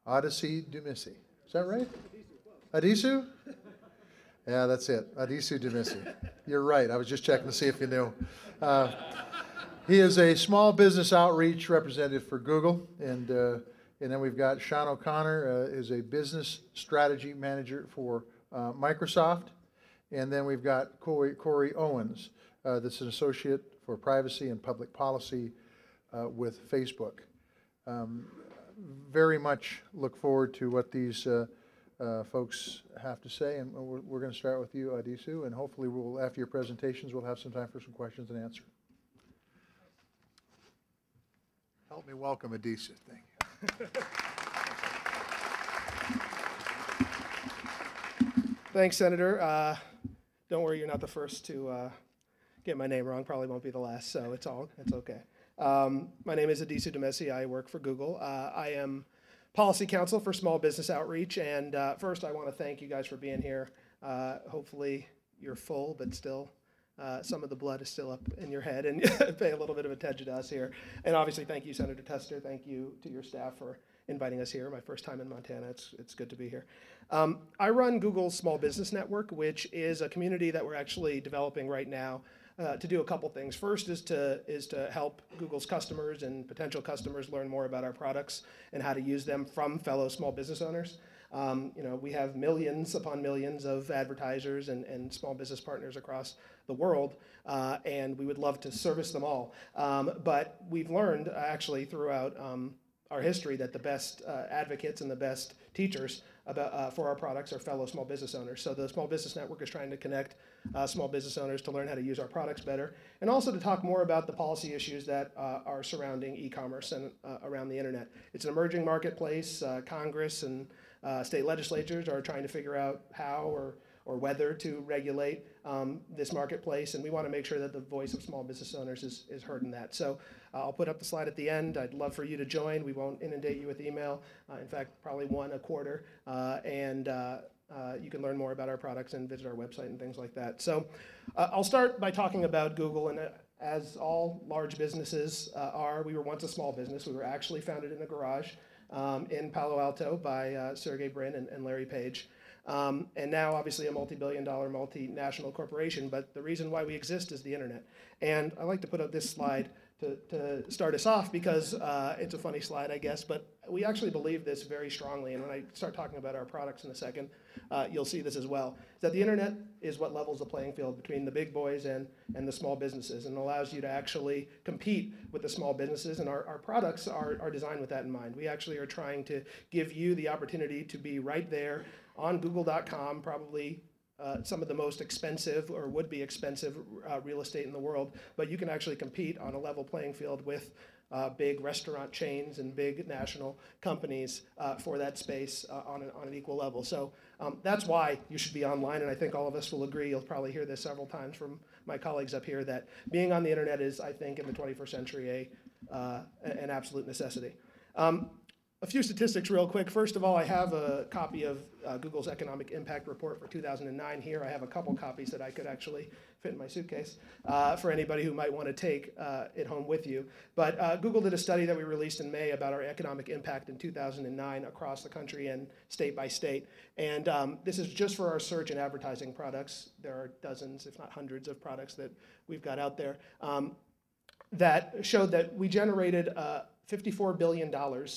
Odyssey Dumisi. Is that right? Adisu? Yeah, that's it. Adisu Dumisi. You're right. I was just checking to see if you knew. He is a small business outreach representative for Google, and then we've got Sean O'Connor, is a business strategy manager for Microsoft, and then we've got Corey Owens, that's an associate for privacy and public policy with Facebook. Very much look forward to what these folks have to say, and we're going to start with you, Adisu, and hopefully after your presentations, we'll have some time for some questions and answers. Help me welcome Adisu. Thank you. Thanks, Senator. Don't worry, you're not the first to get my name wrong. Probably won't be the last, so it's okay. My name is Adisu Dumisi. I work for Google. I am Policy Counsel for Small Business Outreach, and first I want to thank you guys for being here. Hopefully you're full, but still some of the blood is still up in your head, and pay a little bit of attention to us here. And obviously, thank you, Senator Tester. Thank you to your staff for inviting us here. My first time in Montana. It's good to be here. I run Google's Small Business Network, which is a community that we're actually developing right now to do a couple things. First is to help Google's customers and potential customers learn more about our products and how to use them from fellow small business owners. We have millions upon millions of advertisers and small business partners across the world, and we would love to service them all. But we've learned actually throughout our history that the best advocates and the best teachers for our products are fellow small business owners. So the Small Business Network is trying to connect small business owners to learn how to use our products better, and also to talk more about the policy issues that are surrounding e-commerce and around the internet. It's an emerging marketplace. Congress and state legislatures are trying to figure out how or whether to regulate this marketplace, and we want to make sure that the voice of small business owners is heard in that. So I'll put up the slide at the end. I'd love for you to join. We won't inundate you with email. In fact, probably one a quarter, and you can learn more about our products and visit our website and things like that. So I'll start by talking about Google, and as all large businesses are, we were once a small business. We were actually founded in a garage in Palo Alto by Sergey Brin and Larry Page. And now obviously a multi-billion-dollar multinational corporation, but the reason why we exist is the internet. And I like to put up this slide to start us off because it's a funny slide, I guess, but we actually believe this very strongly, and when I start talking about our products in a second, you'll see this as well, that the internet is what levels the playing field between the big boys and the small businesses, and allows you to actually compete with the small businesses, and our products are designed with that in mind. We actually are trying to give you the opportunity to be right there on Google.com, probably some of the most expensive or would be expensive real estate in the world, but you can actually compete on a level playing field with big restaurant chains and big national companies for that space on an equal level. So that's why you should be online, and I think all of us will agree, you'll probably hear this several times from my colleagues up here, that being on the internet is, I think, in the 21st century, an absolute necessity. A few statistics real quick. First of all, I have a copy of Google's Economic Impact Report for 2009 here. I have a couple copies that I could actually fit in my suitcase for anybody who might want to take it home with you. But Google did a study that we released in May about our economic impact in 2009 across the country and state by state. And this is just for our search and advertising products. There are dozens, if not hundreds, of products that we've got out there that showed that we generated $54 billion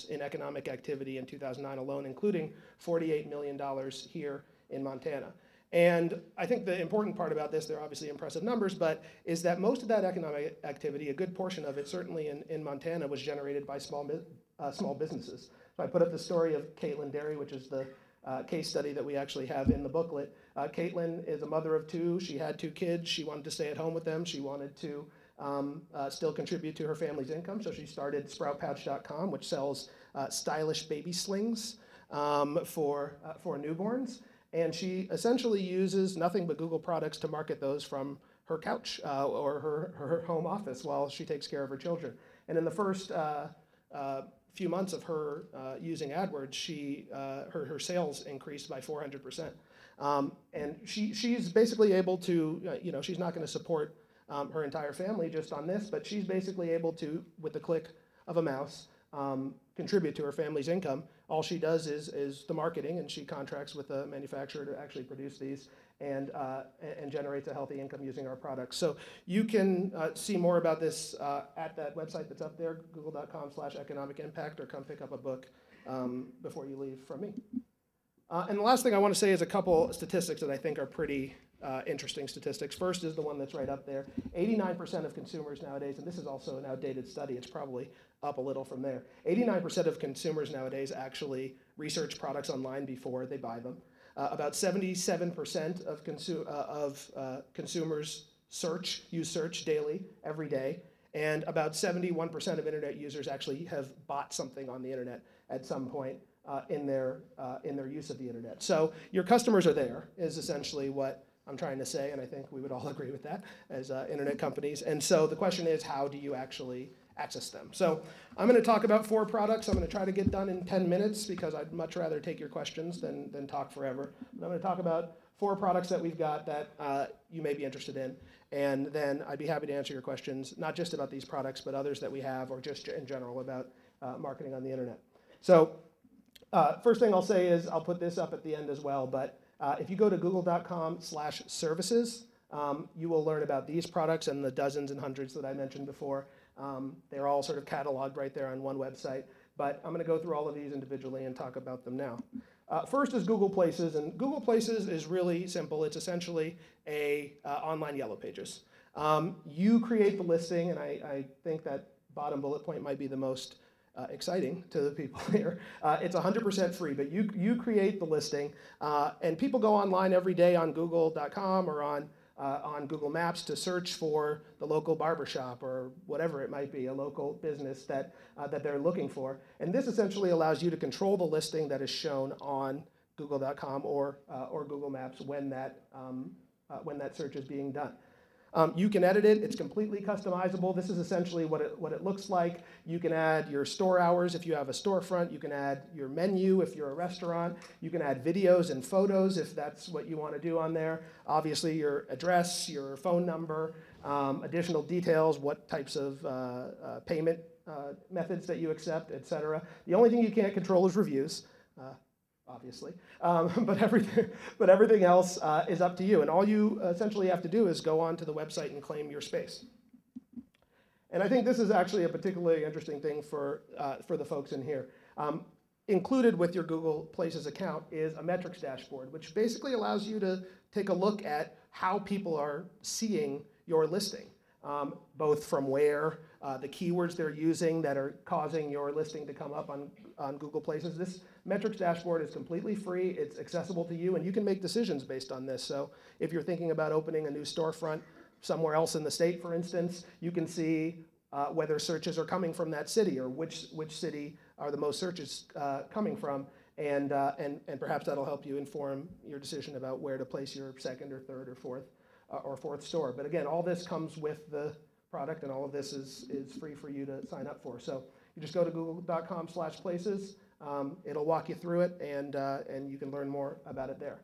in economic activity in 2009 alone, including $48 million here in Montana. And I think the important part about this, they're obviously impressive numbers, but is that most of that economic activity, a good portion of it, certainly in Montana, was generated by small businesses. So I put up the story of Caitlin Derry, which is the case study that we actually have in the booklet. Caitlin is a mother of two. She had two kids. She wanted to stay at home with them. She wanted to still contribute to her family's income, so she started SproutPouch.com, which sells stylish baby slings for newborns, and she essentially uses nothing but Google products to market those from her couch or her home office while she takes care of her children. And in the first few months of her using AdWords, her sales increased by 400%, and she's basically able to, she's not going to support her entire family just on this, but she's basically able to, with the click of a mouse, contribute to her family's income. All she does is the marketing, and she contracts with a manufacturer to actually produce these and generates a healthy income using our products. So you can see more about this at that website that's up there, google.com/economic impact, or come pick up a book before you leave from me. And the last thing I want to say is a couple statistics that I think are pretty interesting statistics. First is the one that's right up there. 89% of consumers nowadays, and this is also an outdated study, it's probably up a little from there. 89% of consumers nowadays actually research products online before they buy them. About 77% of consumers use search daily, every day, and about 71% of internet users actually have bought something on the internet at some point in their use of the internet. So your customers are there, is essentially what I'm trying to say, and I think we would all agree with that as internet companies. And so the question is, how do you actually access them? So I'm going to talk about 4 products. I'm going to try to get done in 10 minutes because I'd much rather take your questions than talk forever. But I'm going to talk about 4 products that we've got that you may be interested in, and then I'd be happy to answer your questions, not just about these products, but others that we have, or just in general about marketing on the internet. So first thing I'll say is, I'll put this up at the end as well, but if you go to google.com/services, you will learn about these products and the dozens and hundreds that I mentioned before. They're all sort of cataloged right there on one website, but I'm going to go through all of these individually and talk about them now. First is Google Places, and Google Places is really simple. It's essentially a online Yellow Pages. You create the listing, and I think that bottom bullet point might be the most exciting to the people here. It's 100% free, but you create the listing, and people go online every day on google.com or on Google Maps to search for the local barbershop or whatever it might be, a local business that they're looking for. And this essentially allows you to control the listing that is shown on google.com or Google Maps when that search is being done. You can edit it. It's completely customizable. This is essentially what it looks like. You can add your store hours if you have a storefront. You can add your menu if you're a restaurant. You can add videos and photos if that's what you want to do on there. Obviously, your address, your phone number, additional details, what types of payment methods that you accept, etc. The only thing you can't control is reviews. Obviously, but everything else is up to you, and all you essentially have to do is go onto the website and claim your space. And I think this is actually a particularly interesting thing for the folks in here. Included with your Google Places account is a metrics dashboard, which basically allows you to take a look at how people are seeing your listing, both from where, the keywords they're using that are causing your listing to come up on Google Places. This metrics dashboard is completely free. It's accessible to you, and you can make decisions based on this. So if you're thinking about opening a new storefront somewhere else in the state, for instance, you can see whether searches are coming from that city, or which city are the most searches coming from, and perhaps that'll help you inform your decision about where to place your second or third or fourth store. But again, all this comes with the product, and all of this is free for you to sign up for. So you just go to google.com/places. It'll walk you through it, and you can learn more about it there.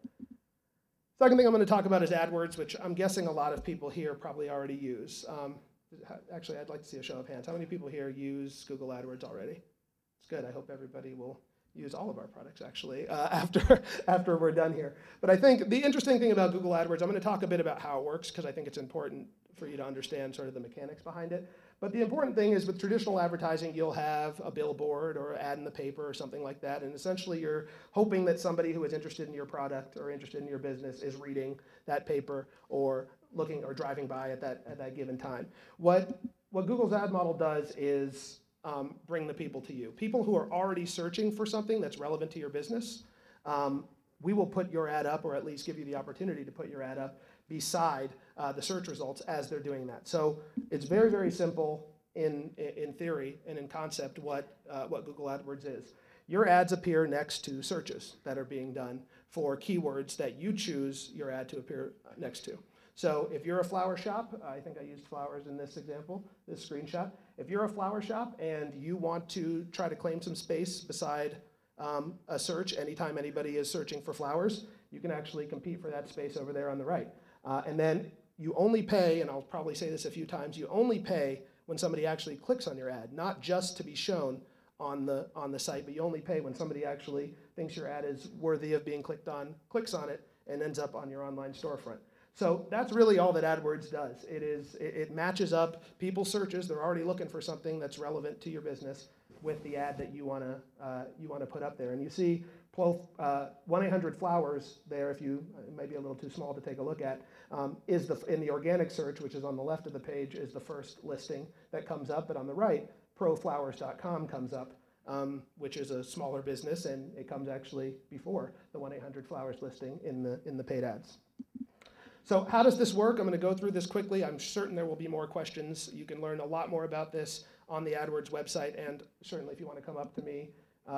Second thing I'm going to talk about is AdWords, which I'm guessing a lot of people here probably already use. Actually, I'd like to see a show of hands. How many people here use Google AdWords already? It's good. I hope everybody will use all of our products, actually, after we're done here. But I think the interesting thing about Google AdWords, I'm going to talk a bit about how it works, because I think it's important for you to understand sort of the mechanics behind it. But the important thing is, with traditional advertising, you'll have a billboard or an ad in the paper or something like that, and essentially you're hoping that somebody who is interested in your product or interested in your business is reading that paper or looking or driving by at that given time. What Google's ad model does is bring the people to you. People who are already searching for something that's relevant to your business, we will put your ad up, or at least give you the opportunity to put your ad up beside the search results as they're doing that. So it's very, very simple in theory and in concept what Google AdWords is. Your ads appear next to searches that are being done for keywords that you choose your ad to appear next to. So if you're a flower shop, I think I used flowers in this example, this screenshot. If you're a flower shop and you want to try to claim some space beside a search anytime anybody is searching for flowers, you can actually compete for that space over there on the right. And then you only pay, and I'll probably say this a few times, you only pay when somebody actually clicks on your ad, not just to be shown on the site, but you only pay when somebody actually thinks your ad is worthy of being clicked on, clicks on it, and ends up on your online storefront. So that's really all that AdWords does. It matches up people's searches. They're already looking for something that's relevant to your business with the ad that you want to put up there. And you see 1-800-Flowers there, if you, it might be a little too small to take a look at, is in the organic search, which is on the left of the page, is the first listing that comes up. But on the right, proflowers.com comes up, which is a smaller business, and it comes actually before the 1-800-Flowers listing in the paid ads. So how does this work? I'm going to go through this quickly. I'm certain there will be more questions. You can learn a lot more about this on the AdWords website, and certainly if you want to come up to me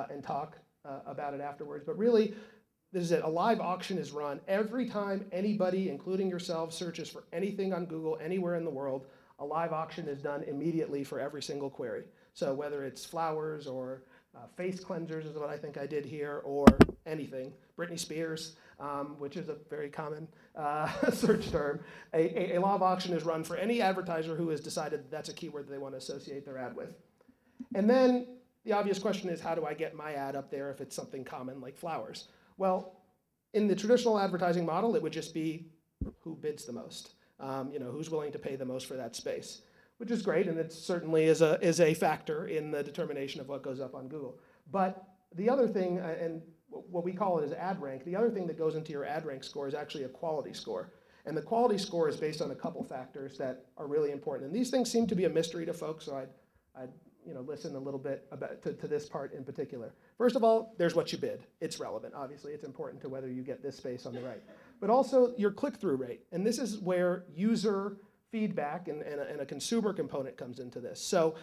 and talk about it afterwards. But really, this is it. A live auction is run every time anybody, including yourself, searches for anything on Google anywhere in the world. A live auction is done immediately for every single query. So whether it's flowers or face cleansers is what I think I did here, or anything, Britney Spears, which is a very common search term. A live auction is run for any advertiser who has decided that's a keyword that they want to associate their ad with. And then the obvious question is, how do I get my ad up there if it's something common like flowers? Well, in the traditional advertising model, it would just be who bids the most, who's willing to pay the most for that space, which is great, and it certainly is a factor in the determination of what goes up on Google. But the other thing, and what we call it is ad rank, the other thing that goes into your ad rank score is actually a quality score. And the quality score is based on a couple factors that are really important. And these things seem to be a mystery to folks, so I'd listen a little bit about to this part in particular. First of all, there's what you bid. It's relevant, obviously. It's important to whether you get this space on the right. But also your click-through rate. And this is where user feedback and a consumer component comes into this. So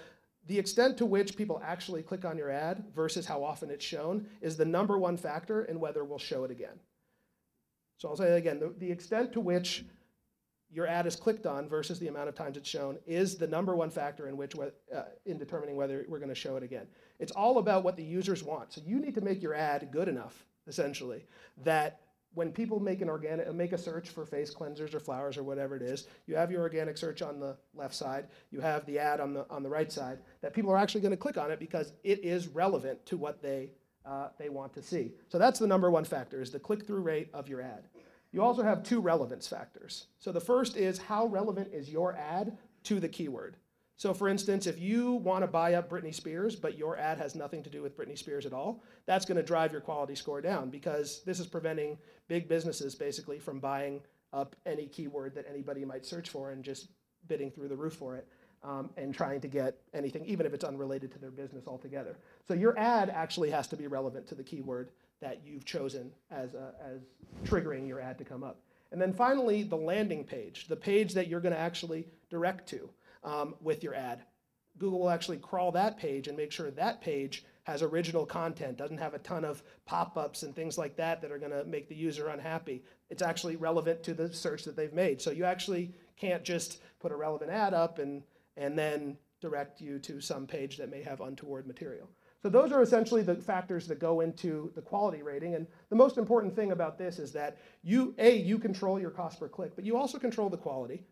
the extent to which people actually click on your ad versus how often it's shown is the #1 factor in whether we'll show it again. So I'll say it again, the extent to which your ad is clicked on versus the amount of times it's shown is the #1 factor in determining whether we're going to show it again. It's all about what the users want. So you need to make your ad good enough, essentially, that when people make a search for face cleansers or flowers or whatever it is, you have your organic search on the left side, you have the ad on the right side, that people are actually going to click on it because it is relevant to what they want to see. So that's the #1 factor, is the click-through rate of your ad. You also have 2 relevance factors. So the first is, how relevant is your ad to the keyword? So for instance, if you want to buy up Britney Spears, but your ad has nothing to do with Britney Spears at all, that's going to drive your quality score down, because this is preventing big businesses basically from buying up any keyword that anybody might search for and just bidding through the roof for it and trying to get anything, even if it's unrelated to their business altogether. So your ad actually has to be relevant to the keyword that you've chosen as triggering your ad to come up. And then finally, the landing page, the page that you're going to actually direct to with your ad. Google will actually crawl that page and make sure that page has original content, doesn't have a ton of pop-ups and things like that that are going to make the user unhappy. It's actually relevant to the search that they've made. So you actually can't just put a relevant ad up and then direct you to some page that may have untoward material. So those are essentially the factors that go into the quality rating. And the most important thing about this is that you control your cost per click, but you also control the quality.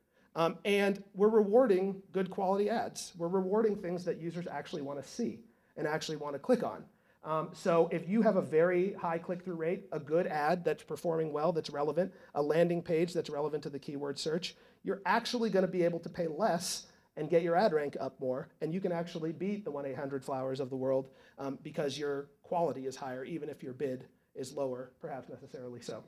And we're rewarding good quality ads. We're rewarding things that users actually want to see and actually want to click on. So if you have a very high click-through rate, a good ad that's performing well, that's relevant, a landing page that's relevant to the keyword search, you're actually going to be able to pay less and get your ad rank up more, and you can actually beat the 1-800-Flowers of the world because your quality is higher, even if your bid is lower, perhaps necessarily so.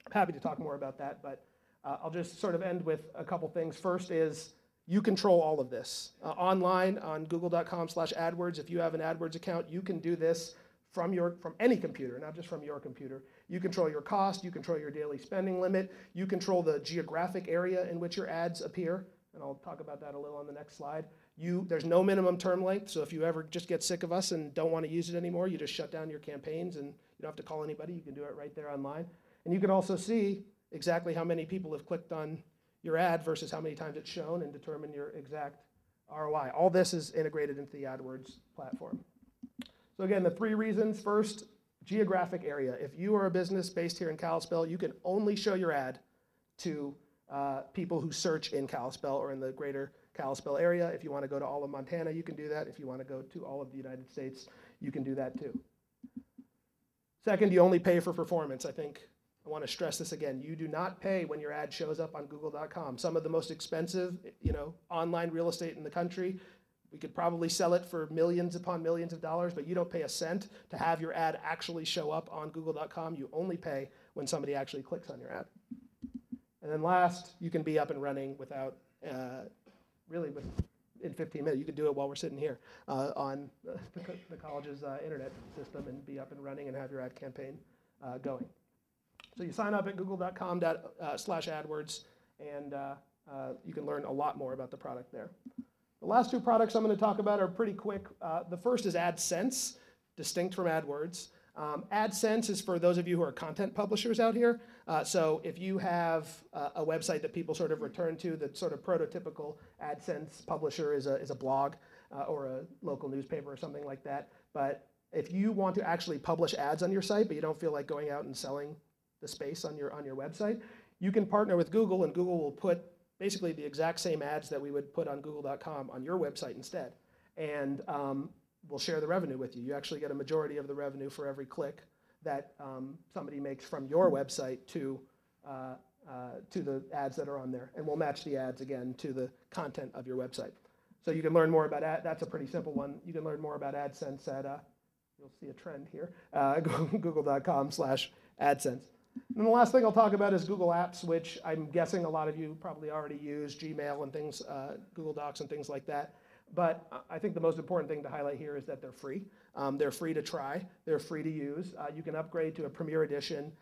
I'm happy to talk more about that, but I'll just sort of end with a couple things. First is, you control all of this. Online on google.com/AdWords, if you have an AdWords account, you can do this from any computer, not just from your computer. You control your cost, you control your daily spending limit, you control the geographic area in which your ads appear, and I'll talk about that a little on the next slide. There's no minimum term length, so if you ever just get sick of us and don't want to use it anymore, you just shut down your campaigns and you don't have to call anybody. You can do it right there online. And you can also see exactly how many people have clicked on your ad versus how many times it's shown and determine your exact ROI. All this is integrated into the AdWords platform. So again, the 3 reasons. First, geographic area. If you are a business based here in Kalispell, you can only show your ad to people who search in Kalispell or in the greater Kalispell area. If you want to go to all of Montana, you can do that. If you want to go to all of the United States, you can do that too. Second, you only pay for performance. I want to stress this again. You do not pay when your ad shows up on Google.com. Some of the most expensive, online real estate in the country, we could probably sell it for millions upon millions of dollars, but you don't pay a cent to have your ad actually show up on Google.com. You only pay when somebody actually clicks on your ad. And then last, you can be up and running without, in 15 minutes. You can do it while we're sitting here on the college's internet system and be up and running and have your ad campaign going. So you sign up at google.com/AdWords, and you can learn a lot more about the product there. The last two products I'm going to talk about are pretty quick. The first is AdSense, distinct from AdWords. AdSense is for those of you who are content publishers out here. So if you have a website that people sort of return to, the sort of prototypical AdSense publisher is a blog or a local newspaper or something like that. But if you want to actually publish ads on your site, but you don't feel like going out and selling the space on your website, you can partner with Google, and Google will put basically the exact same ads that we would put on Google.com on your website instead. And we'll share the revenue with you. You actually get a majority of the revenue for every click that somebody makes from your website to the ads that are on there. And we'll match the ads again to the content of your website. So you can learn more about that's a pretty simple one. You can learn more about AdSense at, you'll see a trend here, google.com/AdSense. And the last thing I'll talk about is Google Apps, which I'm guessing a lot of you probably already use, Gmail and things, Google Docs and things like that. But I think the most important thing to highlight here is that they're free. They're free to try. They're free to use. You can upgrade to a Premier Edition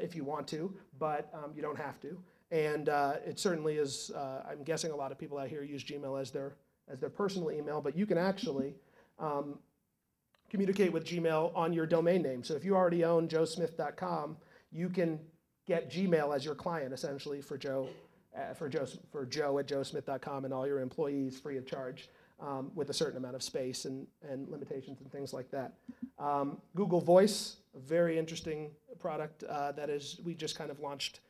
if you want to, but you don't have to. And it certainly is, I'm guessing a lot of people out here use Gmail as their personal email, but you can actually communicate with Gmail on your domain name. So if you already own joesmith.com, you can get Gmail as your client essentially for Joe at joesmith.com and all your employees free of charge with a certain amount of space and limitations and things like that. Google Voice, a very interesting product we just kind of launched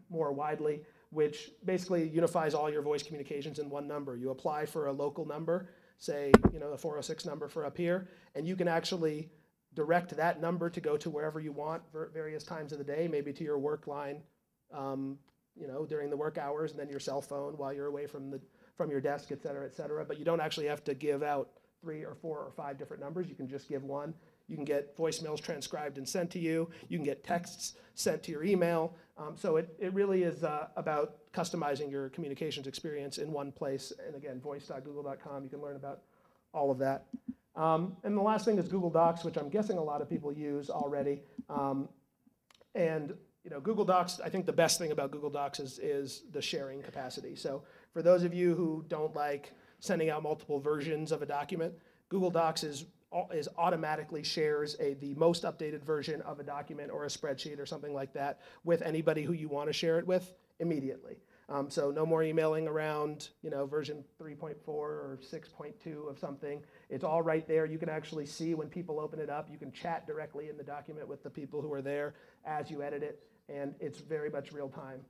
more widely, which basically unifies all your voice communications in one number. You apply for a local number, say, the 406 number for up here, and you can actually direct that number to go to wherever you want various times of the day, maybe to your work line, during the work hours, and then your cell phone while you're away from your desk, et cetera, et cetera. But you don't actually have to give out 3 or 4 or 5 different numbers. You can just give one. You can get voicemails transcribed and sent to you. You can get texts sent to your email. So it really is about customizing your communications experience in one place. And again, voice.google.com, you can learn about all of that. And the last thing is Google Docs, which I'm guessing a lot of people use already. Google Docs, I think the best thing about Google Docs is the sharing capacity. So for those of you who don't like sending out multiple versions of a document, Google Docs is automatically shares the most updated version of a document or a spreadsheet or something like that with anybody who you want to share it with immediately. So no more emailing around, version 3.4 or 6.2 of something. It's all right there. You can actually see when people open it up. You can chat directly in the document with the people who are there as you edit it, and it's very much real time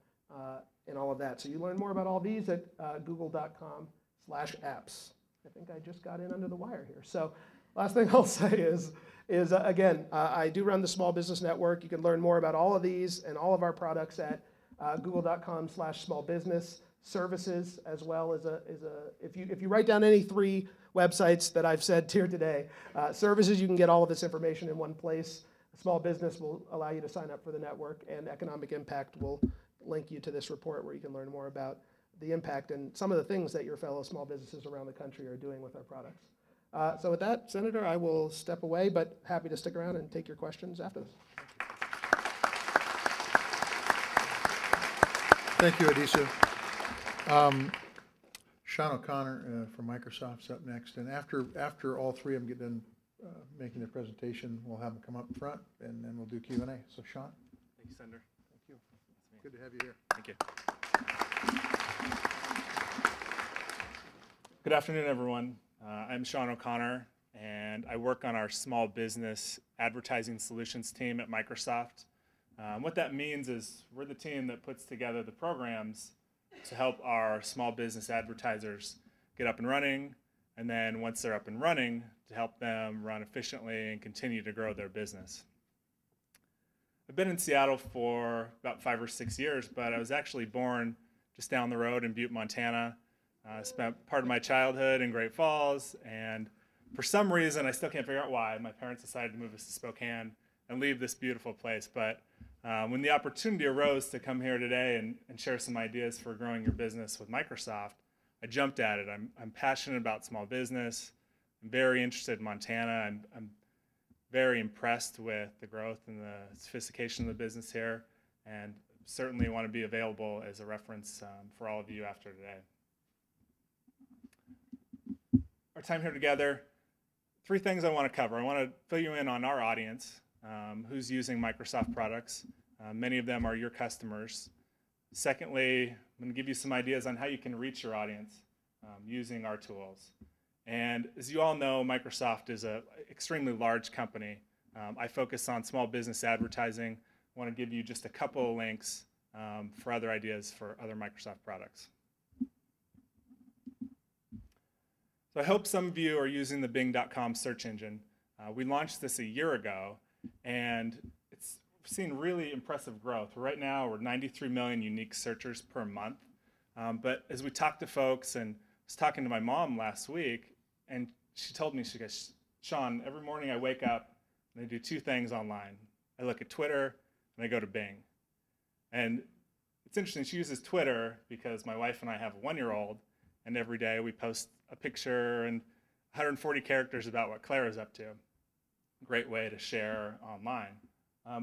and all of that. So you learn more about all these at google.com/apps. I think I just got in under the wire here. So last thing I'll say is again, I do run the Small Business Network. You can learn more about all of these and all of our products at google.com/smallbusiness services, as well as if you write down any 3 websites that I've said here today, services, you can get all of this information in one place. Small business will allow you to sign up for the network, and economic impact will link you to this report where you can learn more about the impact and some of the things that your fellow small businesses around the country are doing with our products. So with that, Senator, I will step away, but happy to stick around and take your questions after this. Thank you, Adisu. Sean O'Connor from Microsoft's up next, and after all 3 of them get done making their presentation, we'll have them come up front, and then we'll do Q&A. So, Sean. Thank you, Senator. Thank you. Good to have you here. Thank you. Good afternoon, everyone. I'm Sean O'Connor, and I work on our small business advertising solutions team at Microsoft. What that means is we're the team that puts together the programs to help our small business advertisers get up and running, and then once they're up and running, to help them run efficiently and continue to grow their business. I've been in Seattle for about 5 or 6 years, but I was actually born just down the road in Butte, Montana. I spent part of my childhood in Great Falls, and for some reason, I still can't figure out why, my parents decided to move us to Spokane and leave this beautiful place. But when the opportunity arose to come here today and share some ideas for growing your business with Microsoft, I jumped at it. I'm passionate about small business. I'm very interested in Montana. I'm very impressed with the growth and the sophistication of the business here, and certainly want to be available as a reference for all of you after today. Our time here together, 3 things I want to cover. I want to fill you in on our audience, who's using Microsoft products. Many of them are your customers. Secondly, I'm going to give you some ideas on how you can reach your audience using our tools. And as you all know, Microsoft is an extremely large company. I focus on small business advertising. I want to give you just a couple of links for other ideas for other Microsoft products. So I hope some of you are using the Bing.com search engine. We launched this a year ago, and it's seen really impressive growth. Right now, we're 93 million unique searchers per month. But as we talk to folks, and I was talking to my mom last week, and she told me, she goes, Sean, every morning I wake up and I do 2 things online. I look at Twitter and I go to Bing. And it's interesting, she uses Twitter because my wife and I have a 1-year-old, and every day we post a picture and 140 characters about what Claire is up to. Great way to share online.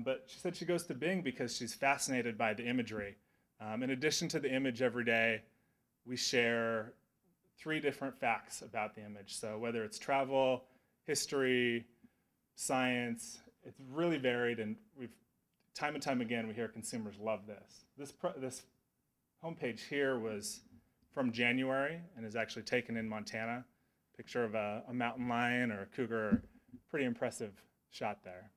But she said she goes to Bing because she's fascinated by the imagery. In addition to the image every day, we share 3 different facts about the image. So whether it's travel, history, science, it's really varied, and time and time again we hear consumers love this. This homepage here was from January and is actually taken in Montana. Picture of a mountain lion or a cougar, pretty impressive shot there.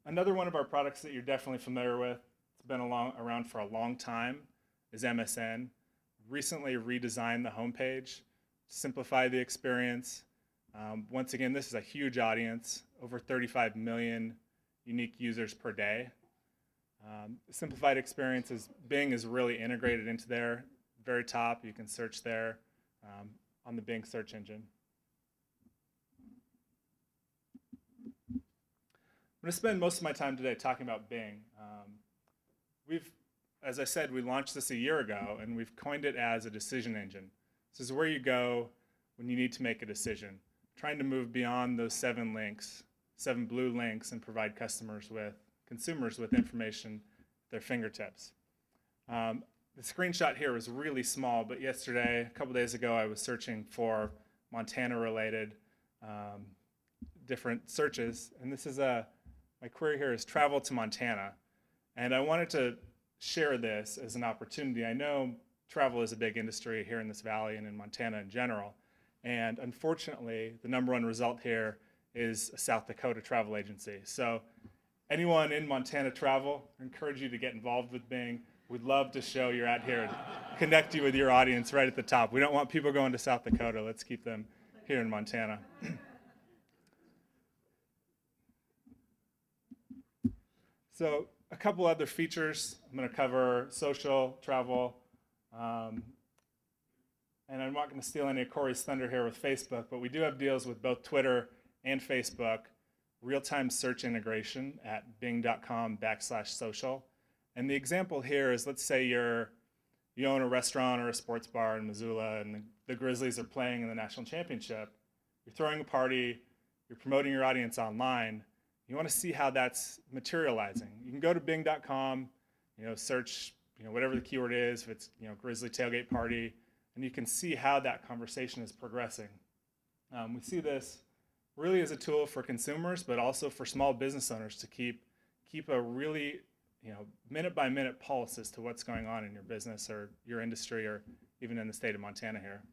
Another one of our products that you're definitely familiar with, it's been around for a long time, is MSN. Recently redesigned the homepage, simplify the experience. Once again, this is a huge audience, over 35 million unique users per day. Simplified experiences, Bing is really integrated into there. Very top, you can search there on the Bing search engine. I'm going to spend most of my time today talking about Bing. As I said, we launched this a year ago, and we've coined it as a decision engine. This is where you go when you need to make a decision, trying to move beyond those 7 links, 7 blue links, and provide consumers with information at their fingertips. The screenshot here is really small, but yesterday, a couple days ago, I was searching for Montana-related different searches, and this is my query here is travel to Montana, and I wanted to share this as an opportunity. I know travel is a big industry here in this valley and in Montana in general, and unfortunately, the #1 result here is a South Dakota travel agency. So anyone in Montana travel, I encourage you to get involved with Bing. We'd love to show you're out here and connect you with your audience right at the top. We don't want people going to South Dakota. Let's keep them here in Montana. So a couple other features. I'm going to cover social, travel, and I'm not going to steal any of Corey's thunder here with Facebook, but we do have deals with both Twitter and Facebook, real-time search integration at bing.com/social. And the example here is, let's say you own a restaurant or a sports bar in Missoula, and the Grizzlies are playing in the national championship. You're throwing a party, you're promoting your audience online. You want to see how that's materializing. You can go to bing.com, search, whatever the keyword is, if it's, Grizzly tailgate party, and you can see how that conversation is progressing. We see this really as a tool for consumers, but also for small business owners to keep a really, minute-by-minute pulse as to what's going on in your business or your industry or even in the state of Montana here.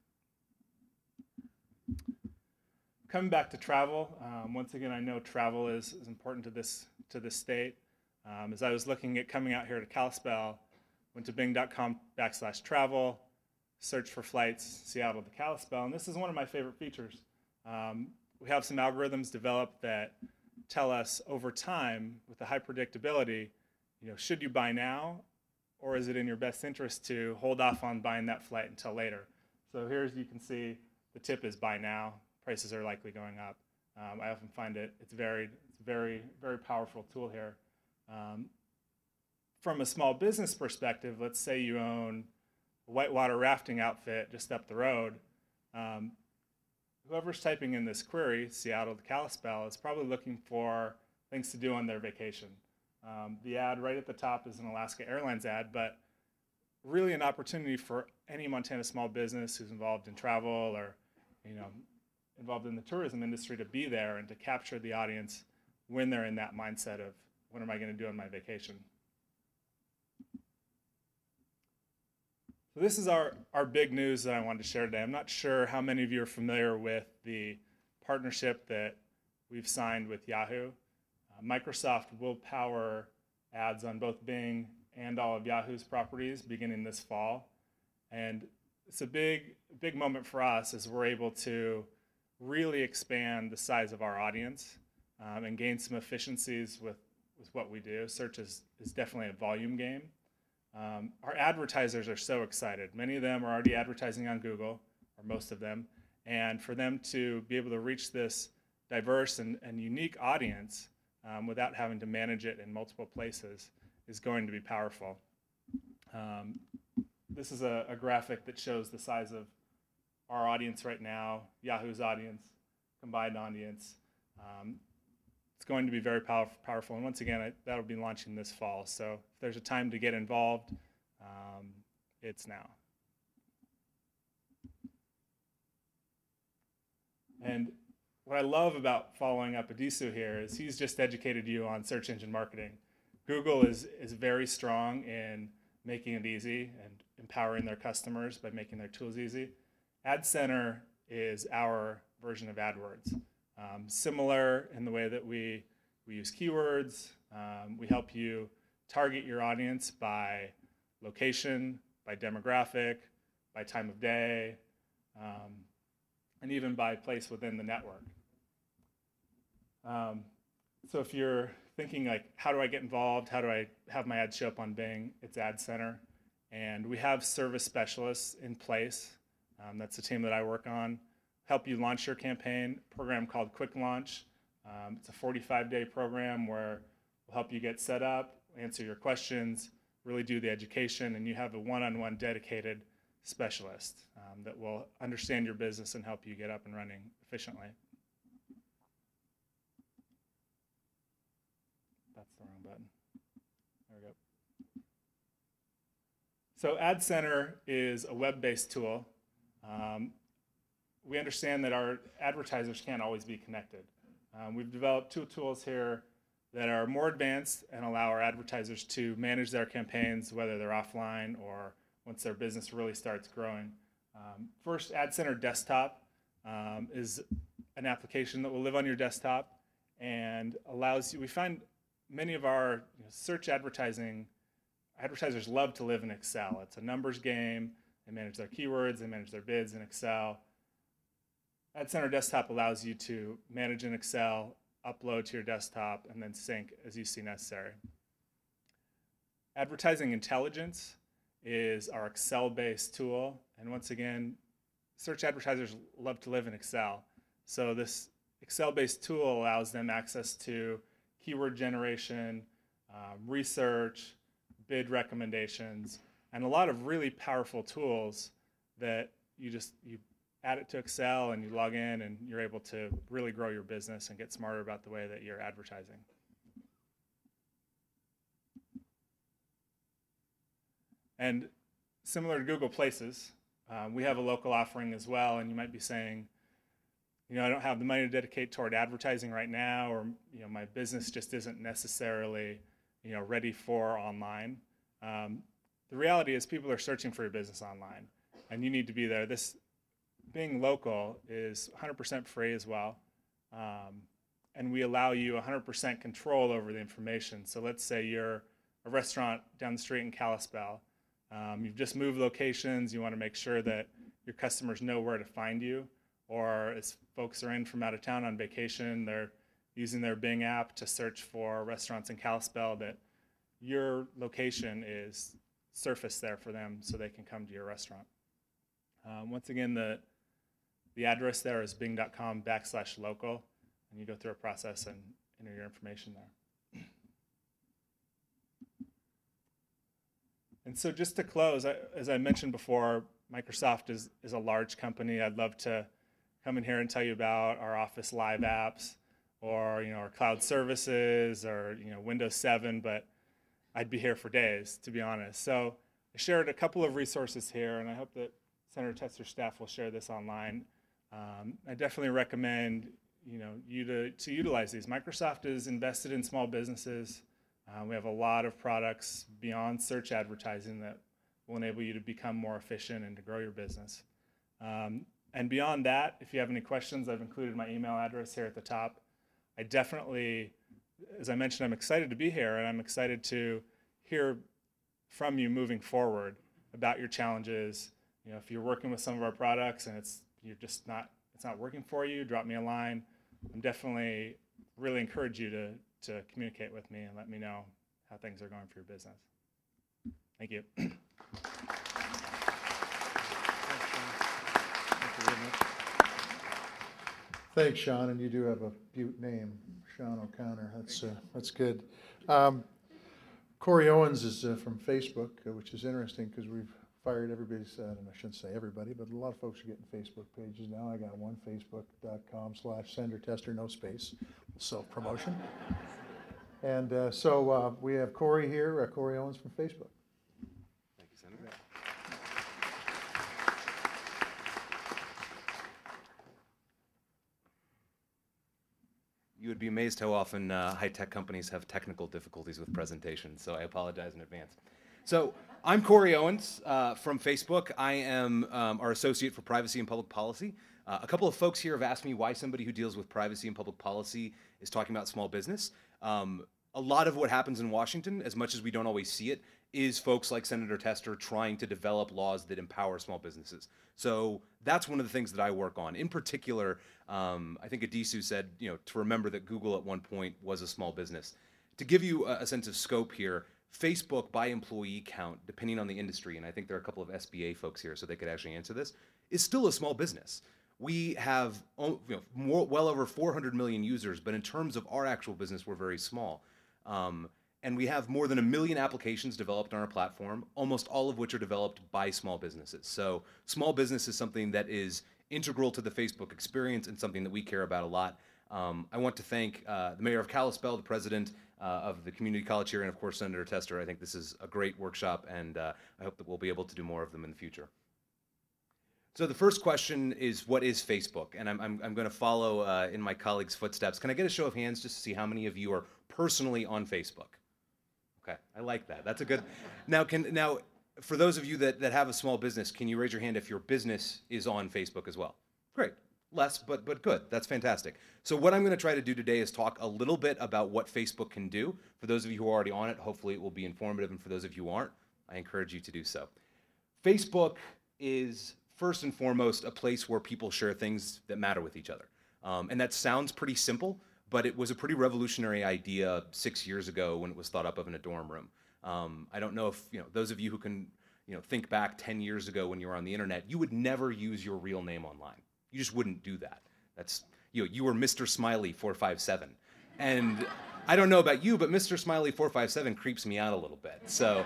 A coming back to travel, once again, I know travel is important to this state. As I was looking at coming out here to Kalispell, went to bing.com/travel, searched for flights, Seattle to Kalispell, and this is one of my favorite features. We have some algorithms developed that tell us over time, with a high predictability, should you buy now, or is it in your best interest to hold off on buying that flight until later? So here, as you can see, the tip is buy now. Prices are likely going up. I often find it's a very, very powerful tool here. From a small business perspective, let's say you own a whitewater rafting outfit just up the road. Whoever's typing in this query, Seattle to Kalispell, is probably looking for things to do on their vacation. The ad right at the top is an Alaska Airlines ad, but really an opportunity for any Montana small business who's involved in travel or involved in the tourism industry to be there and to capture the audience when they're in that mindset of, what am I going to do on my vacation? So this is our big news that I wanted to share today. I'm not sure how many of you are familiar with the partnership that we've signed with Yahoo. Microsoft will power ads on both Bing and all of Yahoo's properties beginning this fall. And it's a big moment for us as we're able to really expand the size of our audience and gain some efficiencies with what we do. Search is definitely a volume game. Our advertisers are so excited. Many of them are already advertising on Google, or most of them, and for them to be able to reach this diverse and unique audience without having to manage it in multiple places is going to be powerful. This is a graphic that shows the size of our audience right now, Yahoo's audience, combined audience. It's going to be very powerful. And once again, that'll be launching this fall. So if there's a time to get involved, it's now. And what I love about following up Adisu here is he's just educated you on search engine marketing. Google is very strong in making it easy and empowering their customers by making their tools easy. Ad Center is our version of AdWords. Similar in the way that we use keywords. We help you target your audience by location, by demographic, by time of day, and even by place within the network. So if you're thinking like, how do I get involved? How do I have my ads show up on Bing? It's Ad Center. And we have service specialists in place. That's the team that I work on. Help you launch your campaign, a program called Quick Launch. It's a 45-day program where we'll help you get set up, answer your questions, really do the education, and you have a one-on-one dedicated specialist that will understand your business and help you get up and running efficiently. That's the wrong button. There we go. So Ad Center is a web-based tool. We understand that our advertisers can't always be connected. We've developed two tools here that are more advanced and allow our advertisers to manage their campaigns, whether they're offline or once their business really starts growing. First, Ad Center Desktop is an application that will live on your desktop and allows you, we find many of our search advertisers love to live in Excel. It's a numbers game. They manage their keywords, they manage their bids in Excel. Ad Center Desktop allows you to manage in Excel, upload to your desktop, and then sync as you see necessary. Advertising Intelligence is our Excel-based tool. And once again, search advertisers love to live in Excel. So this Excel-based tool allows them access to keyword generation, research, bid recommendations, and a lot of really powerful tools that you add it to Excel and you log in and you're able to really grow your business and get smarter about the way that you're advertising. And similar to Google Places, we have a local offering as well, and you might be saying, I don't have the money to dedicate toward advertising right now, or my business just isn't necessarily ready for online. The reality is people are searching for your business online, and you need to be there. This being local is 100% free as well. and we allow you 100% control over the information. So let's say you're a restaurant down the street in Kalispell. You've just moved locations. You want to make sure that your customers know where to find you. Or as folks are in from out of town on vacation, they're using their Bing app to search for restaurants in Kalispell, that your location is surfaced there for them so they can come to your restaurant. Once again, the address there is bing.com/local, and you go through a process and enter your information there. And so just to close, as I mentioned before, Microsoft is a large company. I'd love to come in here and tell you about our Office Live apps, or our cloud services, or Windows 7, but I'd be here for days, to be honest. So I shared a couple of resources here, and I hope that Senator Tester's staff will share this online. I definitely recommend you to utilize these. Microsoft is invested in small businesses. We have a lot of products beyond search advertising that will enable you to become more efficient and to grow your business. And beyond that, if you have any questions, I've included my email address here at the top. I definitely, as I mentioned, I'm excited to be here, and I'm excited to hear from you moving forward about your challenges. If you're working with some of our products and it's not working for you, drop me a line. I'm definitely really encourage you to communicate with me and let me know how things are going for your business. Thank you. Thanks, Sean, and you do have a Butte name, Sean O'Connor. That's good. Corey Owens is from Facebook, which is interesting because we've fired everybody's, I shouldn't say everybody, but a lot of folks are getting Facebook pages now. I got one, facebook.com/Senator Tester, no space, self-promotion. And so we have Corey here, Corey Owens from Facebook. Thank you, Senator. You would be amazed how often high-tech companies have technical difficulties with presentations, so I apologize in advance. So I'm Corey Owens from Facebook. I am our associate for privacy and public policy. A couple of folks here have asked me why somebody who deals with privacy and public policy is talking about small business. A lot of what happens in Washington, as much as we don't always see it, is folks like Senator Tester trying to develop laws that empower small businesses. So that's one of the things that I work on. In particular, I think Adisu said, to remember that Google at one point was a small business. To give you a sense of scope here, Facebook by employee count, depending on the industry, and I think there are a couple of SBA folks here so they could actually answer this, is still a small business. We have well over 400 million users, but in terms of our actual business, we're very small. And we have more than 1 million applications developed on our platform, almost all of which are developed by small businesses. So small business is something that is integral to the Facebook experience and something that we care about a lot. I want to thank the mayor of Kalispell, the president of the community college here, and of course Senator Tester. I think this is a great workshop, and I hope that we'll be able to do more of them in the future. So the first question is, what is Facebook? And I'm going to follow in my colleagues' footsteps. Can I get a show of hands just to see how many of you are personally on Facebook? Okay, I like that. That's a good. Now, for those of you that have a small business, can you raise your hand if your business is on Facebook as well? Great. Less, but good. That's fantastic. So what I'm going to try to do today is talk a little bit about what Facebook can do. For those of you who are already on it, hopefully it will be informative, and for those of you who aren't, I encourage you to do so. Facebook is first and foremost a place where people share things that matter with each other. And that sounds pretty simple, but it was a pretty revolutionary idea 6 years ago when it was thought up of in a dorm room. I don't know if those of you who can think back 10 years ago when you were on the internet, you would never use your real name online. You just wouldn't do that. That's you were Mr. Smiley 457, and I don't know about you, but Mr. Smiley 457 creeps me out a little bit. So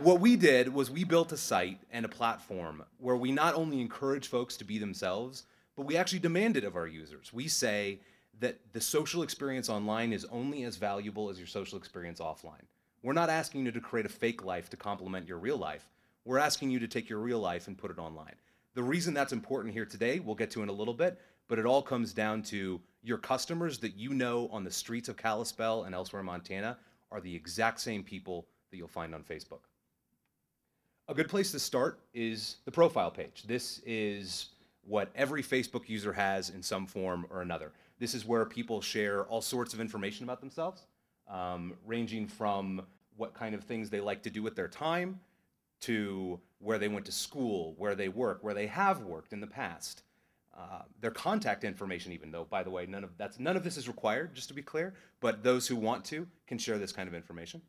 what we did was we built a site and a platform where we not only encourage folks to be themselves, but we actually demand it of our users. We say that the social experience online is only as valuable as your social experience offline. We're not asking you to create a fake life to complement your real life. We're asking you to take your real life and put it online. The reason that's important here today, we'll get to in a little bit, but it all comes down to your customers that on the streets of Kalispell and elsewhere in Montana are the exact same people that you'll find on Facebook. A good place to start is the profile page. This is what every Facebook user has in some form or another. This is where people share all sorts of information about themselves, ranging from what kind of things they like to do with their time, to where they went to school, where they work, where they have worked in the past. Their contact information even, though, by the way, none of this is required, just to be clear, but those who want to can share this kind of information.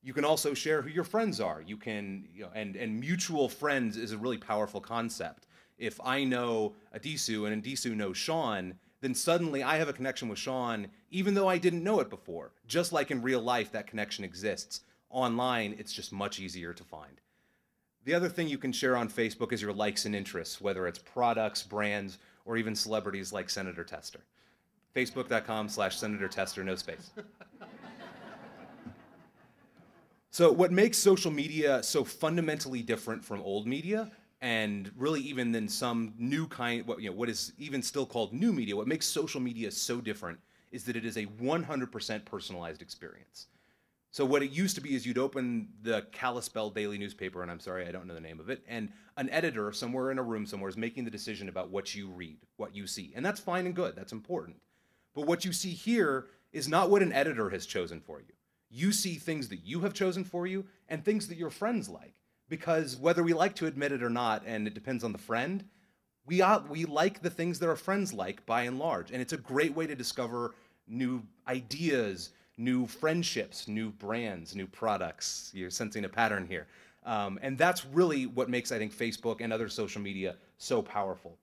You can also share who your friends are. You can, and mutual friends is a really powerful concept. If I know Adisu and Adisu knows Sean, then suddenly I have a connection with Sean, even though I didn't know it before. Just like in real life, that connection exists. Online, it's just much easier to find. The other thing you can share on Facebook is your likes and interests, whether it's products, brands, or even celebrities like Senator Tester. Facebook.com/Senator Tester, no space. So what makes social media so fundamentally different from old media, and really even than some new kind, what is even still called new media, what makes social media so different is that it is a 100% personalized experience. So what it used to be is you'd open the Kalispell daily newspaper, and I'm sorry, I don't know the name of it, and an editor somewhere in a room somewhere is making the decision about what you read, what you see. And that's fine and good, that's important. But what you see here is not what an editor has chosen for you. You see things that you have chosen for you and things that your friends like. Because whether we like to admit it or not, and it depends on the friend, we like the things that our friends like by and large. And it's a great way to discover new ideas, new friendships, new brands, new products. You're sensing a pattern here. And that's really what makes, I think, Facebook and other social media so powerful.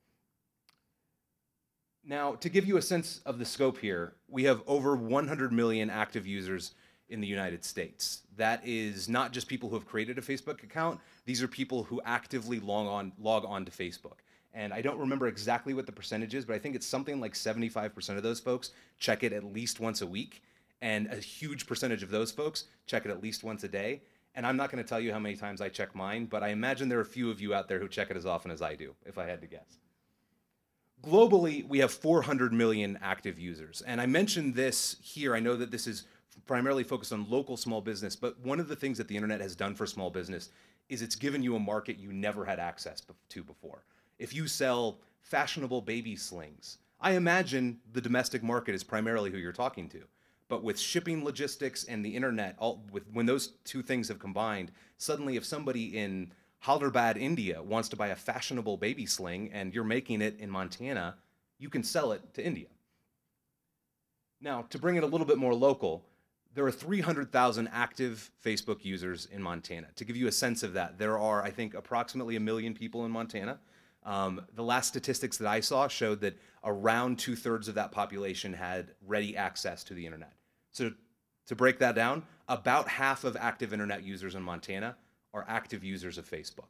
Now, to give you a sense of the scope here, we have over 100 million active users in the United States. That is not just people who have created a Facebook account. These are people who actively log on to Facebook. And I don't remember exactly what the percentage is, but I think it's something like 75% of those folks check it at least once a week. And a huge percentage of those folks check it at least once a day. And I'm not going to tell you how many times I check mine, but I imagine there are a few of you out there who check it as often as I do, if I had to guess. Globally, we have 400 million active users. And I mentioned this here. I know that this is primarily focused on local small business, but one of the things that the internet has done for small business is it's given you a market you never had access to before. If you sell fashionable baby slings, I imagine the domestic market is primarily who you're talking to. But with shipping logistics and the internet, when those two things have combined, suddenly if somebody in Hyderabad, India wants to buy a fashionable baby sling and you're making it in Montana, you can sell it to India. Now, to bring it a little bit more local, there are 300,000 active Facebook users in Montana. To give you a sense of that, there are, I think, approximately 1 million people in Montana. The last statistics that I saw showed that around 2/3 of that population had ready access to the internet. So to break that down, about half of active internet users in Montana are active users of Facebook.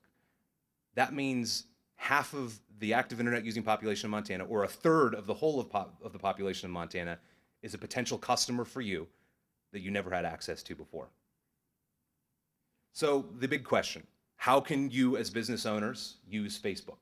That means half of the active internet using population in Montana, or 1/3 of the whole of the population in Montana, is a potential customer for you that you never had access to before. So the big question, how can you as business owners use Facebook?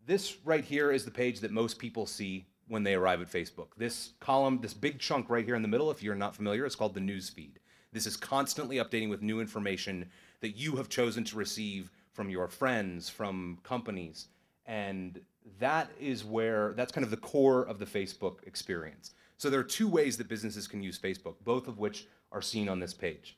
This right here is the page that most people see when they arrive at Facebook. This column, this big chunk right here in the middle, if you're not familiar, it's called the news feed. This is constantly updating with new information that you have chosen to receive from your friends, from companies. And that's kind of the core of the Facebook experience. So there are two ways that businesses can use Facebook, both of which are seen on this page.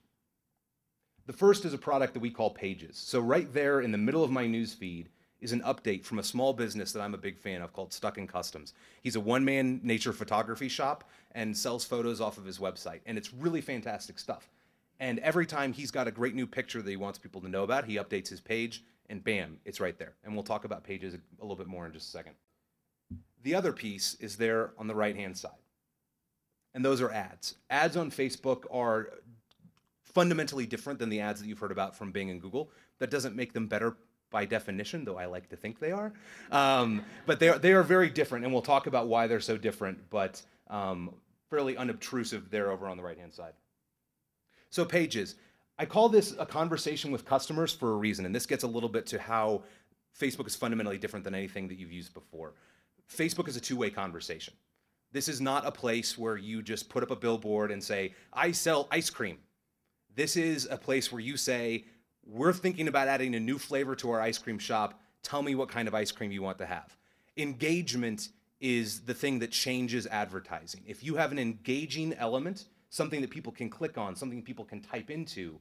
The first is a product that we call Pages. So right there in the middle of my news feed is an update from a small business that I'm a big fan of called Stuck in Customs. He's a one-man nature photography shop and sells photos off of his website. And it's really fantastic stuff. And every time he's got a great new picture that he wants people to know about, he updates his page and bam, it's right there. And we'll talk about Pages a little bit more in just a second. The other piece is there on the right-hand side. And those are ads. Ads on Facebook are fundamentally different than the ads that you've heard about from Bing and Google. That doesn't make them better by definition, though I like to think they are. But they are very different, and we'll talk about why they're so different, but fairly unobtrusive there over on the right-hand side. So Pages. I call this a conversation with customers for a reason, and this gets a little bit to how Facebook is fundamentally different than anything that you've used before. Facebook is a two-way conversation. This is not a place where you just put up a billboard and say, I sell ice cream. This is a place where you say, we're thinking about adding a new flavor to our ice cream shop. Tell me what kind of ice cream you want to have. Engagement is the thing that changes advertising. If you have an engaging element, something that people can click on, something people can type into,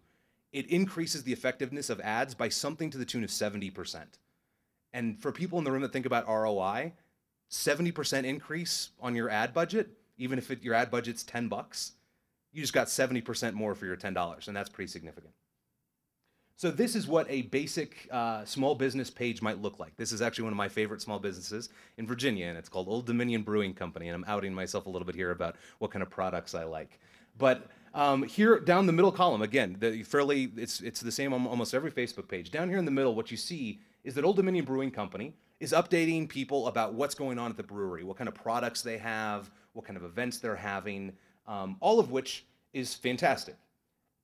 it increases the effectiveness of ads by something to the tune of 70%. And for people in the room that think about ROI, 70% increase on your ad budget, even if your ad budget's $10, you just got 70% more for your $10, and that's pretty significant. So this is what a basic small business page might look like. This is actually one of my favorite small businesses in Virginia, and it's called Old Dominion Brewing Company, and I'm outing myself a little bit here about what kind of products I like. But here down the middle column, again, it's the same on almost every Facebook page. Down here in the middle, what you see is that Old Dominion Brewing Company is updating people about what's going on at the brewery, what kind of products they have, what kind of events they're having, all of which is fantastic.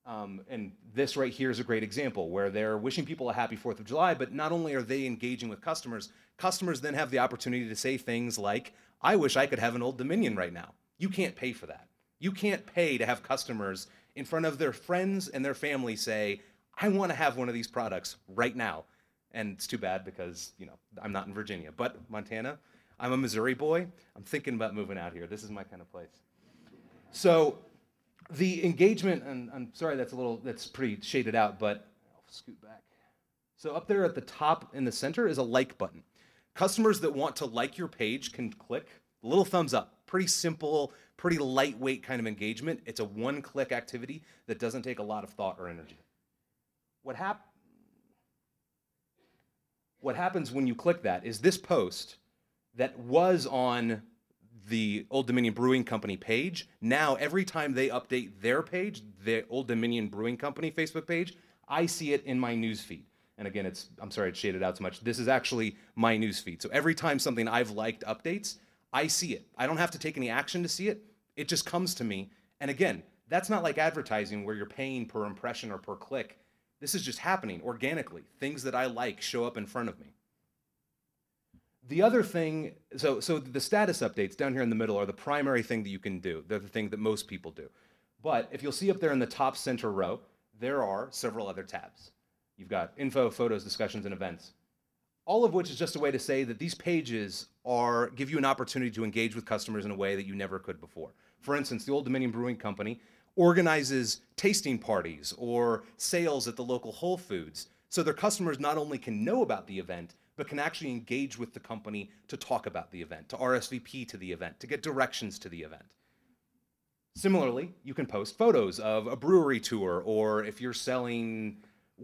And this right here is a great example where they're wishing people a happy 4th of July, but not only are they engaging with customers, customers then have the opportunity to say things like, I wish I could have an Old Dominion right now. You can't pay for that. You can't pay to have customers in front of their friends and their family say, I want to have one of these products right now. And it's too bad because, you know, I'm not in Virginia, but Montana, I'm a Missouri boy. I'm thinking about moving out here. This is my kind of place. So the engagement, and I'm sorry that's pretty shaded out, but I'll scoot back. So up there at the top in the center is a like button. Customers that want to like your page can click the little thumbs up. Pretty simple, pretty lightweight kind of engagement. It's a one-click activity that doesn't take a lot of thought or energy. What happens when you click that is this post that was on the Old Dominion Brewing Company page, now every time they update their page, the Old Dominion Brewing Company Facebook page, I see it in my news feed. And again, I'm sorry it's shaded out so much. This is actually my news feed. So every time something I've liked updates, I see it. I don't have to take any action to see it. It just comes to me. And again, that's not like advertising where you're paying per impression or per click. This is just happening organically. Things that I like show up in front of me. The other thing, so the status updates down here in the middle are the primary thing that you can do. They're the thing that most people do. But if you'll see up there in the top center row, there are several other tabs. You've got info, photos, discussions, and events. All of which is just a way to say that these pages give you an opportunity to engage with customers in a way that you never could before. For instance, the Old Dominion Brewing Company organizes tasting parties or sales at the local Whole Foods, so their customers not only can know about the event, but can actually engage with the company to talk about the event, to RSVP to the event, to get directions to the event. Similarly, you can post photos of a brewery tour, or if you're selling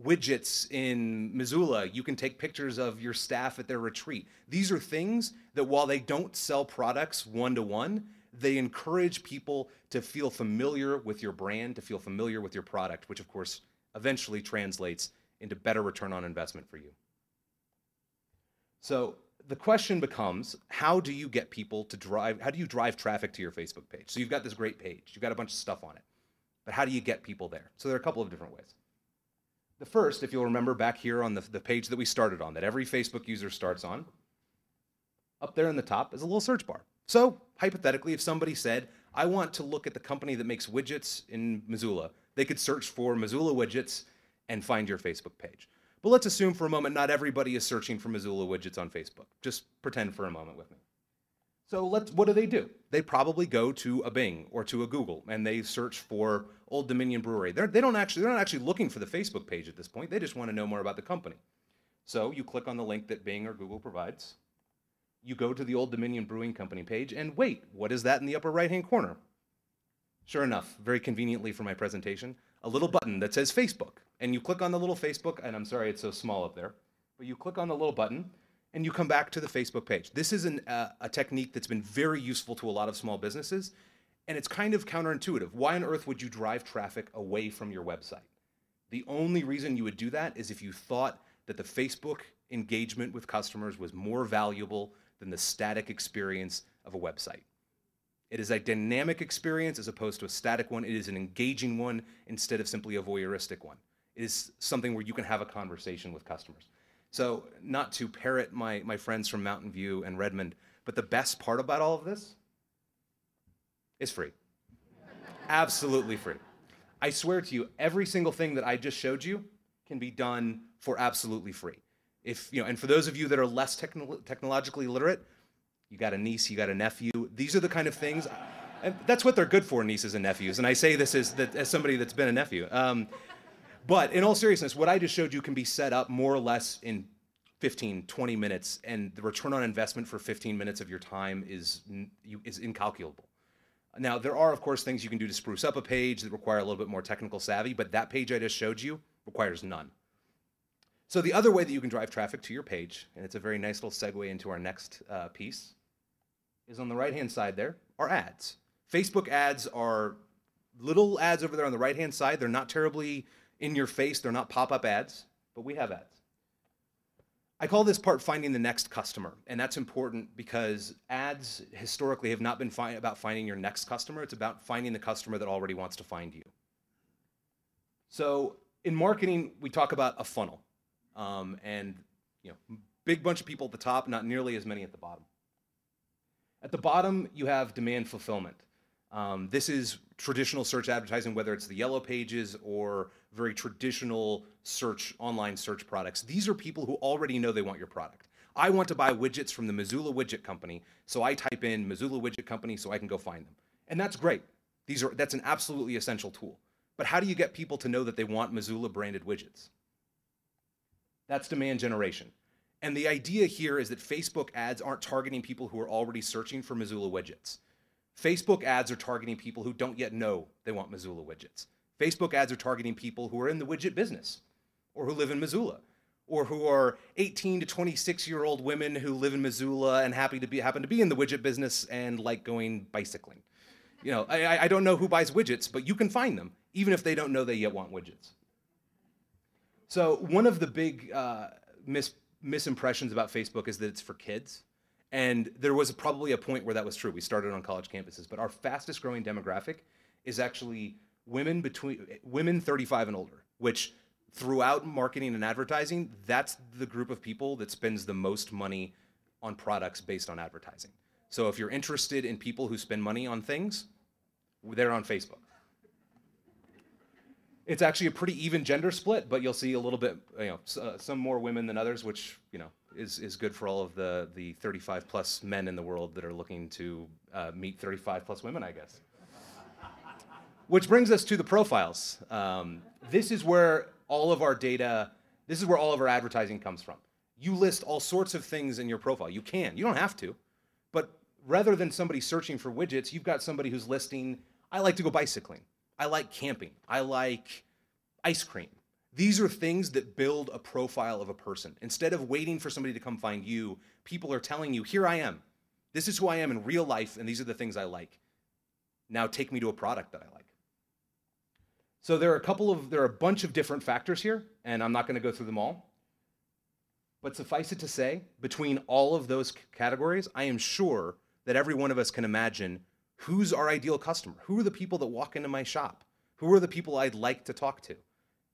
widgets in Missoula, you can take pictures of your staff at their retreat. These are things that while they don't sell products one-to-one, they encourage people to feel familiar with your brand, to feel familiar with your product, which of course eventually translates into better return on investment for you. So the question becomes, how do you get people to how do you drive traffic to your Facebook page? So you've got this great page, you've got a bunch of stuff on it, but how do you get people there? So there are a couple of different ways. The first, if you'll remember back here on the page that we started on, that every Facebook user starts on, up there in the top is a little search bar. So hypothetically, if somebody said, I want to look at the company that makes widgets in Missoula, they could search for Missoula widgets and find your Facebook page. But let's assume for a moment not everybody is searching for Missoula widgets on Facebook. Just pretend for a moment with me. So what do? They probably go to a Bing or to a Google and they search for Old Dominion Brewery. They're not actually looking for the Facebook page at this point. They just want to know more about the company. So you click on the link that Bing or Google provides. You go to the Old Dominion Brewing Company page and wait, what is that in the upper right-hand corner? Sure enough, very conveniently for my presentation, a little button that says Facebook. And you click on the little Facebook, and I'm sorry it's so small up there, but you click on the little button and you come back to the Facebook page. This is a technique that's been very useful to a lot of small businesses, and it's kind of counterintuitive. Why on earth would you drive traffic away from your website? The only reason you would do that is if you thought that the Facebook engagement with customers was more valuable than the static experience of a website. It is a dynamic experience as opposed to a static one. It is an engaging one instead of simply a voyeuristic one. It is something where you can have a conversation with customers. So not to parrot my friends from Mountain View and Redmond, but the best part about all of this is free. Absolutely free. I swear to you, every single thing that I just showed you can be done for absolutely free. If, and for those of you that are less technologically literate, you got a niece, you got a nephew. These are the kind of things, and that's what they're good for, nieces and nephews. And I say this as somebody that's been a nephew. But in all seriousness, what I just showed you can be set up more or less in 15, 20 minutes, and the return on investment for 15 minutes of your time is incalculable. Now, there are, of course, things you can do to spruce up a page that require a little bit more technical savvy, but that page I just showed you requires none. So the other way that you can drive traffic to your page, and it's a very nice little segue into our next piece, is on the right-hand side there are ads. Facebook ads are little ads over there on the right-hand side. They're not terribly in your face. They're not pop-up ads, but we have ads. I call this part finding the next customer, and that's important because ads historically have not been about finding your next customer. It's about finding the customer that already wants to find you. So in marketing, we talk about a funnel, and big bunch of people at the top, not nearly as many at the bottom. At the bottom, you have demand fulfillment. This is traditional search advertising, whether it's the yellow pages or very traditional online search products. These are people who already know they want your product. I want to buy widgets from the Missoula Widget Company, so I type in Missoula Widget Company so I can go find them. And that's great. That's an absolutely essential tool. But how do you get people to know that they want Missoula branded widgets? That's demand generation. And the idea here is that Facebook ads aren't targeting people who are already searching for Missoula widgets. Facebook ads are targeting people who don't yet know they want Missoula widgets. Facebook ads are targeting people who are in the widget business, or who live in Missoula, or who are 18 to 26-year-old women who live in Missoula and happen to be in the widget business and like going bicycling. I don't know who buys widgets, but you can find them, even if they don't know they yet want widgets. So one of the big misimpressions about Facebook is that it's for kids. And there was probably a point where that was true. We started on college campuses, but our fastest growing demographic is actually women 35 and older, which throughout marketing and advertising, that's the group of people that spends the most money on products based on advertising. So if you're interested in people who spend money on things, they're on Facebook. It's actually a pretty even gender split, but you'll see a little bit, some more women than others, which, is good for all of the 35 plus men in the world that are looking to meet 35 plus women, I guess. Which brings us to the profiles. This is where all of our data, this is where all of our advertising comes from. You list all sorts of things in your profile. You don't have to, but rather than somebody searching for widgets, you've got somebody who's listing, I like to go bicycling. I like camping. I like ice cream. These are things that build a profile of a person. Instead of waiting for somebody to come find you, people are telling you, here I am. This is who I am in real life, and these are the things I like. Now take me to a product that I like. So there are a bunch of different factors here, and I'm not going to go through them all. But suffice it to say, between all of those categories, I am sure that every one of us can imagine who's our ideal customer? Who are the people that walk into my shop? Who are the people I'd like to talk to?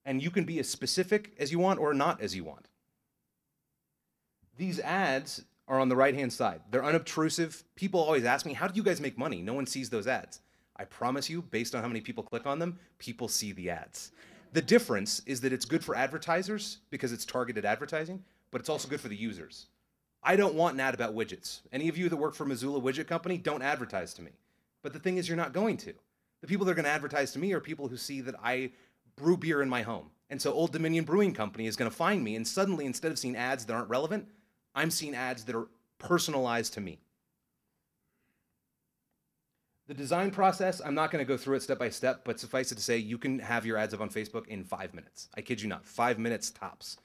And you can be as specific as you want or not as you want. These ads are on the right-hand side. They're unobtrusive. People always ask me, how do you guys make money? No one sees those ads. I promise you, based on how many people click on them, people see the ads. The difference is that it's good for advertisers because it's targeted advertising, but it's also good for the users. I don't want an ad about widgets. Any of you that work for Missoula Widget Company, don't advertise to me. But the thing is, you're not going to. The people that are going to advertise to me are people who see that I brew beer in my home. And so Old Dominion Brewing Company is going to find me, and suddenly, instead of seeing ads that aren't relevant, I'm seeing ads that are personalized to me. The design process, I'm not going to go through it step by step, but suffice it to say, you can have your ads up on Facebook in 5 minutes. I kid you not, 5 minutes tops.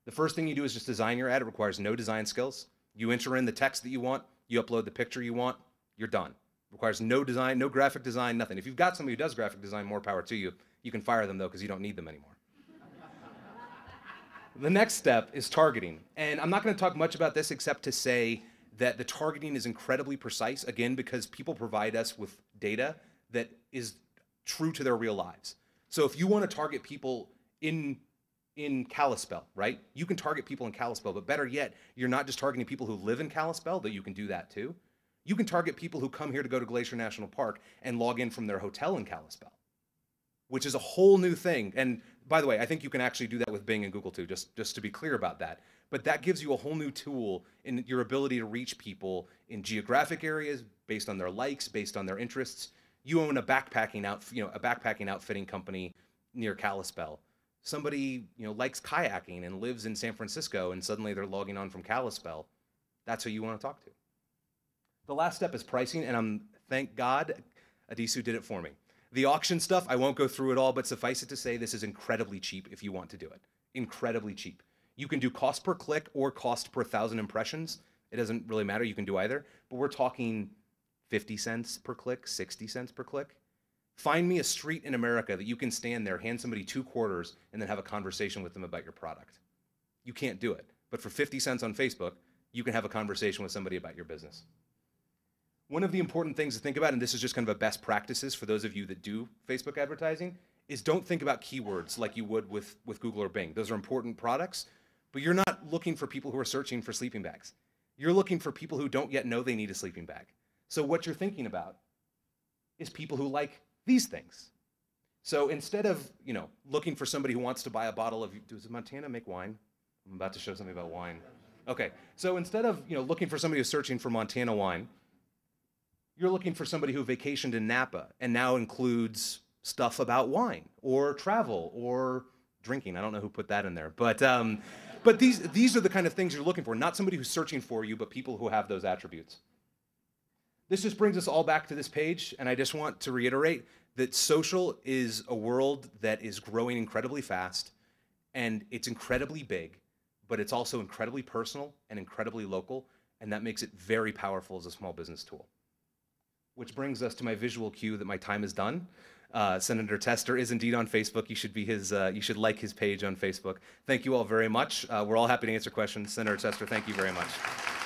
The first thing you do is just design your ad. It requires no design skills. You enter in the text that you want, you upload the picture you want, you're done. Requires no design, no graphic design, nothing. If you've got somebody who does graphic design, more power to you. You can fire them, though, because you don't need them anymore. The next step is targeting. And I'm not going to talk much about this except to say that the targeting is incredibly precise, again, because people provide us with data that is true to their real lives. So if you want to target people in Kalispell, right? You can target people in Kalispell, but better yet, you're not just targeting people who live in Kalispell, though you can do that too. You can target people who come here to go to Glacier National Park and log in from their hotel in Kalispell, which is a whole new thing. And by the way, I think you can actually do that with Bing and Google too, just to be clear about that. But that gives you a whole new tool in your ability to reach people in geographic areas based on their likes, based on their interests. You own a backpacking outfitting company near Kalispell. Somebody likes kayaking and lives in San Francisco, and suddenly they're logging on from Kalispell. That's who you want to talk to. The last step is pricing, and thank God Adisu did it for me. The auction stuff, I won't go through it all, but suffice it to say this is incredibly cheap if you want to do it. Incredibly cheap. You can do cost per click or cost per 1,000 impressions. It doesn't really matter, you can do either. But we're talking 50 cents per click, 60 cents per click. Find me a street in America that you can stand there, hand somebody 2 quarters, and then have a conversation with them about your product. You can't do it. But for 50 cents on Facebook, you can have a conversation with somebody about your business. One of the important things to think about, and this is just kind of a best practices for those of you that do Facebook advertising, is don't think about keywords like you would with Google or Bing. Those are important products, but you're not looking for people who are searching for sleeping bags. You're looking for people who don't yet know they need a sleeping bag. So what you're thinking about is people who like these things. So instead of looking for somebody who wants to buy a bottle of, does Montana make wine? I'm about to show something about wine. Okay, so instead of looking for somebody who's searching for Montana wine, you're looking for somebody who vacationed in Napa and now includes stuff about wine or travel or drinking. I don't know who put that in there, but these are the kind of things you're looking for. Not somebody who's searching for you, but people who have those attributes. This just brings us all back to this page, and I just want to reiterate that social is a world that is growing incredibly fast, and it's incredibly big, but it's also incredibly personal and incredibly local, and that makes it very powerful as a small business tool. Which brings us to my visual cue that my time is done. Senator Tester is indeed on Facebook. You should like his page on Facebook. Thank you all very much. We're all happy to answer questions. Senator Tester, thank you very much.